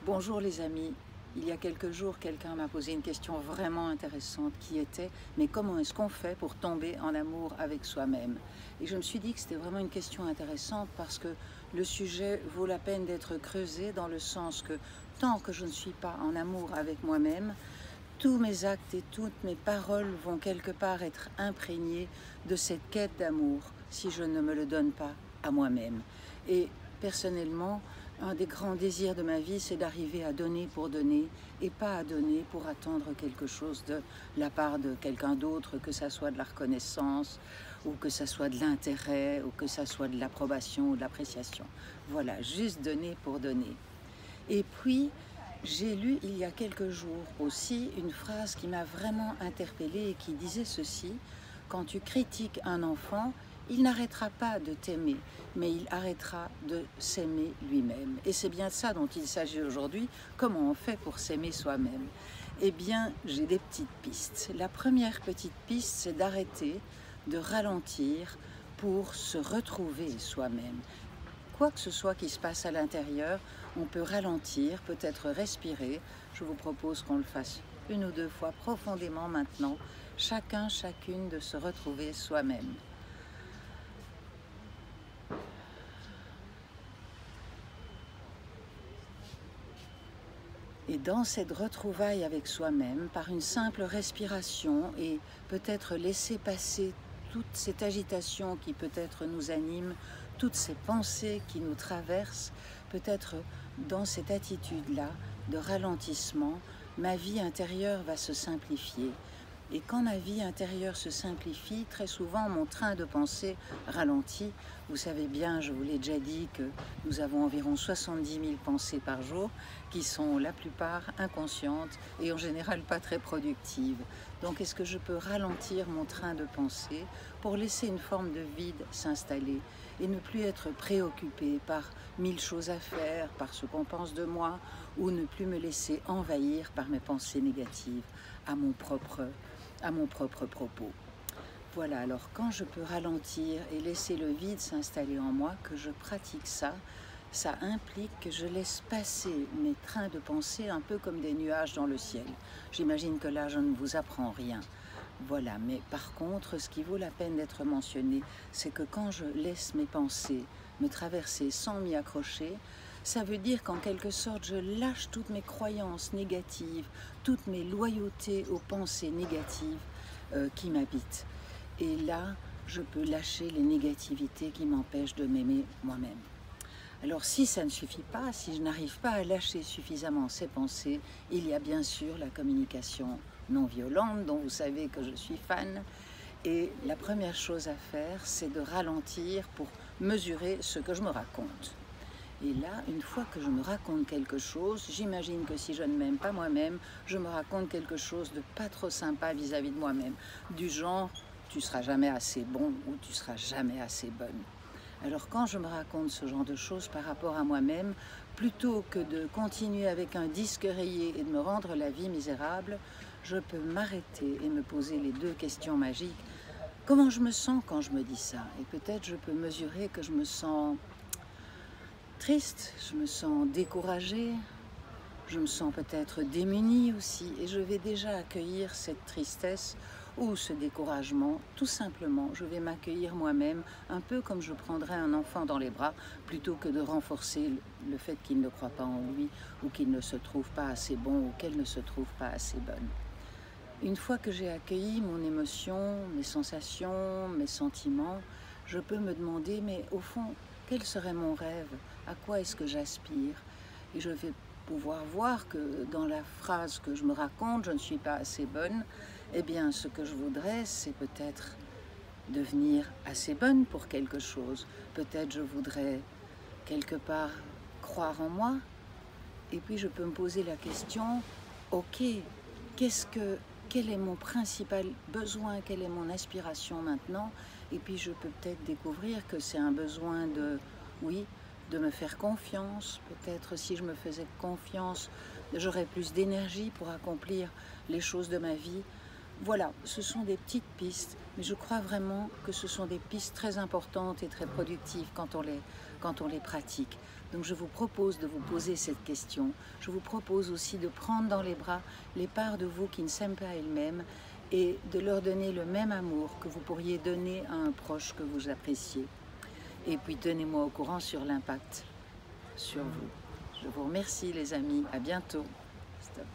Bonjour les amis, il y a quelques jours quelqu'un m'a posé une question vraiment intéressante qui était mais comment est-ce qu'on fait pour tomber en amour avec soi-même? Et je me suis dit que c'était vraiment une question intéressante parce que le sujet vaut la peine d'être creusé dans le sens que tant que je ne suis pas en amour avec moi-même, tous mes actes et toutes mes paroles vont quelque part être imprégnés de cette quête d'amour si je ne me le donne pas à moi-même. Et personnellement, un des grands désirs de ma vie, c'est d'arriver à donner pour donner et pas à donner pour attendre quelque chose de la part de quelqu'un d'autre, que ça soit de la reconnaissance ou que ça soit de l'intérêt ou que ça soit de l'approbation ou de l'appréciation. Voilà, juste donner pour donner. Et puis, j'ai lu il y a quelques jours aussi une phrase qui m'a vraiment interpellée et qui disait ceci: quand tu critiques un enfant, il n'arrêtera pas de t'aimer, mais il arrêtera de s'aimer lui-même. Et c'est bien de ça dont il s'agit aujourd'hui. Comment on fait pour s'aimer soi-même? Eh bien, j'ai des petites pistes. La première petite piste, c'est d'arrêter de ralentir pour se retrouver soi-même. Quoi que ce soit qui se passe à l'intérieur, on peut ralentir, peut-être respirer. Je vous propose qu'on le fasse une ou deux fois profondément maintenant, chacun, chacune de se retrouver soi-même. Et dans cette retrouvaille avec soi-même, par une simple respiration et peut-être laisser passer toute cette agitation qui peut-être nous anime, toutes ces pensées qui nous traversent, peut-être dans cette attitude-là de ralentissement, ma vie intérieure va se simplifier. Et quand ma vie intérieure se simplifie, très souvent mon train de pensée ralentit. Vous savez bien, je vous l'ai déjà dit, que nous avons environ 70 000 pensées par jour qui sont la plupart inconscientes et en général pas très productives. Donc est-ce que je peux ralentir mon train de pensée pour laisser une forme de vide s'installer et ne plus être préoccupé par 1000 choses à faire, par ce qu'on pense de moi, ou ne plus me laisser envahir par mes pensées négatives à mon propre propos. Voilà, alors quand je peux ralentir et laisser le vide s'installer en moi, que je pratique ça, ça implique que je laisse passer mes trains de pensée un peu comme des nuages dans le ciel. J'imagine que là, je ne vous apprends rien. Voilà, mais par contre, ce qui vaut la peine d'être mentionné, c'est que quand je laisse mes pensées me traverser sans m'y accrocher, ça veut dire qu'en quelque sorte, je lâche toutes mes croyances négatives, toutes mes loyautés aux pensées négatives qui m'habitent. Et là, je peux lâcher les négativités qui m'empêchent de m'aimer moi-même. Alors si ça ne suffit pas, si je n'arrive pas à lâcher suffisamment ces pensées, il y a bien sûr la communication non violente, dont vous savez que je suis fan. Et la première chose à faire, c'est de ralentir pour mesurer ce que je me raconte. Et là, une fois que je me raconte quelque chose, j'imagine que si je ne m'aime pas moi-même, je me raconte quelque chose de pas trop sympa vis-à-vis de moi-même, du genre « tu seras jamais assez bon » ou « tu seras jamais assez bonne ». Alors quand je me raconte ce genre de choses par rapport à moi-même, plutôt que de continuer avec un disque rayé et de me rendre la vie misérable, je peux m'arrêter et me poser les deux questions magiques. Comment je me sens quand je me dis ça? Et peut-être je peux mesurer que je me sens triste, je me sens découragée, je me sens peut-être démunie aussi, et je vais déjà accueillir cette tristesse ou ce découragement. Tout simplement, je vais m'accueillir moi-même, un peu comme je prendrais un enfant dans les bras, plutôt que de renforcer le fait qu'il ne croit pas en lui, ou qu'il ne se trouve pas assez bon, ou qu'elle ne se trouve pas assez bonne. Une fois que j'ai accueilli mon émotion, mes sensations, mes sentiments, je peux me demander, mais au fond, quel serait mon rêve? À quoi est-ce que j'aspire? Et je vais pouvoir voir que dans la phrase que je me raconte, je ne suis pas assez bonne, eh bien, ce que je voudrais, c'est peut-être devenir assez bonne pour quelque chose. Peut-être je voudrais quelque part croire en moi. Et puis je peux me poser la question, ok, quel est mon principal besoin, quelle est mon aspiration maintenant? Et puis je peux peut-être découvrir que c'est un besoin de, oui, de me faire confiance. Peut-être si je me faisais confiance, j'aurais plus d'énergie pour accomplir les choses de ma vie. Voilà, ce sont des petites pistes, mais je crois vraiment que ce sont des pistes très importantes et très productives quand on les pratique. Donc je vous propose de vous poser cette question. Je vous propose aussi de prendre dans les bras les parts de vous qui ne s'aiment pas elles-mêmes et de leur donner le même amour que vous pourriez donner à un proche que vous appréciez. Et puis tenez-moi au courant sur l'impact sur vous. Je vous remercie les amis, à bientôt. Stop.